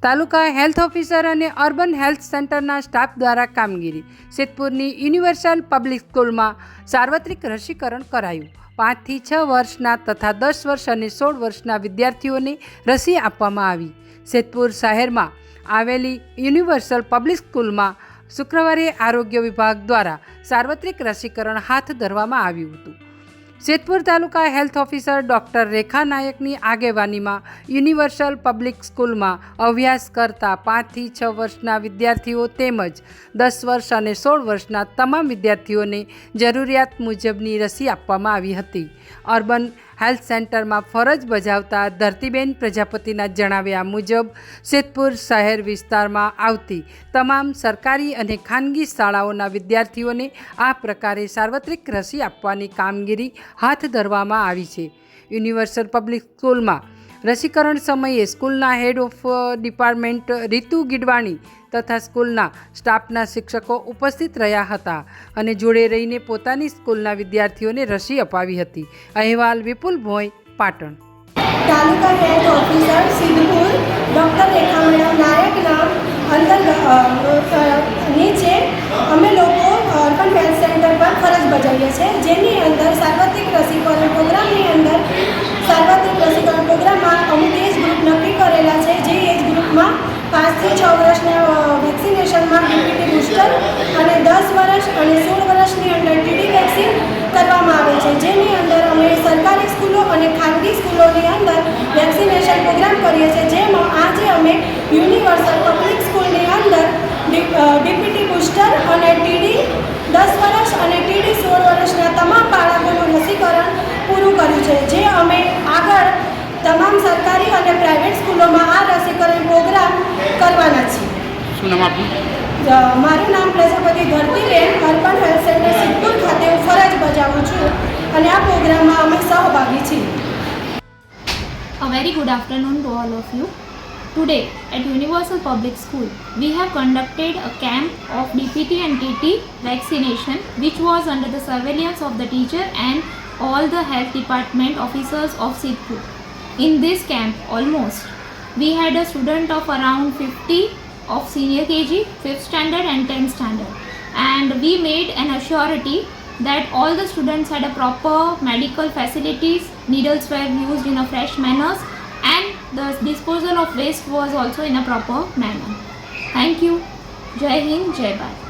તાલુકા health officer અને urban health સેન્ટરના staff દ્વારા કામગીરી. સિદ્ધપુરની યુનિવર્સલ પબ્લિક સ્કૂલમાં સાર્વત્રિક રસીકરણ કરાયું. 5 થી 6 વર્ષના તથા 10 વર્ષ અને 16 વર્ષના વિદ્યાર્થીઓને રસી આપવામાં આવી. સિદ્ધપુર શહેરમાં આવેલી યુનિવર્સલ પબ્લિક સ્કૂલમાં શુક્રવારે આરોગ્ય વિભાગ દ્વારા સાર્વત્રિક રસીકરણ હાથ ધરવામાં આવ્યું હતું. સિદ્ધપુર તાલુકા હેલ્થ ઓફિસર ડૉક્ટર રેખા નાયકની આગેવાનીમાં યુનિવર્સલ પબ્લિક સ્કૂલમાં અભ્યાસ કરતા 5 થી 6 વર્ષના વિદ્યાર્થીઓ તેમજ 10 વર્ષ અને 16 વર્ષના તમામ વિદ્યાર્થીઓને જરૂરિયાત મુજબની રસી આપવામાં આવી હતી. અર્બન હેલ્થ સેન્ટરમાં ફરજ બજાવતા ધરતીબેન પ્રજાપતિના જણાવ્યા મુજબ સિદ્ધપુર શહેર વિસ્તારમાં આવતી તમામ સરકારી અને ખાનગી શાળાઓના વિદ્યાર્થીઓને આ પ્રકારે સાર્વત્રિક રસી આપવાની કામગીરી હાથ ધરવામાં આવી છે. યુનિવર્સલ પબ્લિક સ્કૂલમાં રસીકરણ સમયે સ્કૂલના હેડ ઓફ ડિપાર્ટમેન્ટ રીતુ ગીડવાણી તથા સ્કૂલના સ્ટાફના શિક્ષકો ઉપસ્થિત રહ્યા હતા અને જોડે રહીને પોતાની સ્કૂલના વિદ્યાર્થીઓને રસી અપાવી હતી. અહેવાલ વિપુલ ભોઈ, પાટણ. તાલુકા હેલ્થ ઓફિસર સિદ્ધપુર ડૉક્ટર રેખા મેડમ નાયકના નીચે અમે લોકો અર્બન હેલ્થ સેન્ટર પર ફરજ બજાવીએ છીએ, જેની અંદર સાર્વત્રિક રસીકરણ પ્રોગ્રામની અંદર સાર્વત્રિક રસીકરણ પ્રોગ્રામમાં અમુક એજ ગ્રુપ નક્કી કરેલા છે. જે એજ ગ્રુપમાં 5 થી 6 વર્ષના વેક્સિનેશનમાં ડીપીટી બૂસ્ટર અને 10 વર્ષ અને 16 વર્ષની અંદર ટીડી વેક્સિન કરવામાં આવે છે. જેની અંદર અમે સરકારી સ્કૂલો અને ખાનગી સ્કૂલોની અંદર વેક્સિનેશન પ્રોગ્રામ કરીએ છીએ. જેમાં આજે અમે યુનિવર્સલ પબ્લિક સ્કૂલની અંદર ડીપીટી બૂસ્ટર અને ટીડી 10 વર્ષ અને ટીડી 16 વર્ષના તમામ બાળકોનું રસીકરણ પૂરું કર્યું છે. જે અમે આગળ તમામ સરકારી અને પ્રાઇવેટ સ્કૂલોમાં આ રસીકરણ પ્રોગ્રામ કરવાના છીએ. શું નામ આપનું? મારું નામ Prajapati Dhartiben, urban health centre Siddhpur ખાતે હું ફરજ બજાવું છું અને આ પ્રોગ્રામમાં અમે સહભાગી છીએ. A very good afternoon to all of you. Today at Universal Public School we have conducted a camp of DPT and TT vaccination, which was under the surveillance of the teacher and all the health department officers of Siddhpur. In this camp almost we had a student of around 50 of senior KG, 5th standard and 10th standard, and we made an assurity that all the students had a proper medical facilities, needles were used in a fresh manner and the disposal of waste was also in a proper manner. Thank you. Jai Hind, Jai Bharat.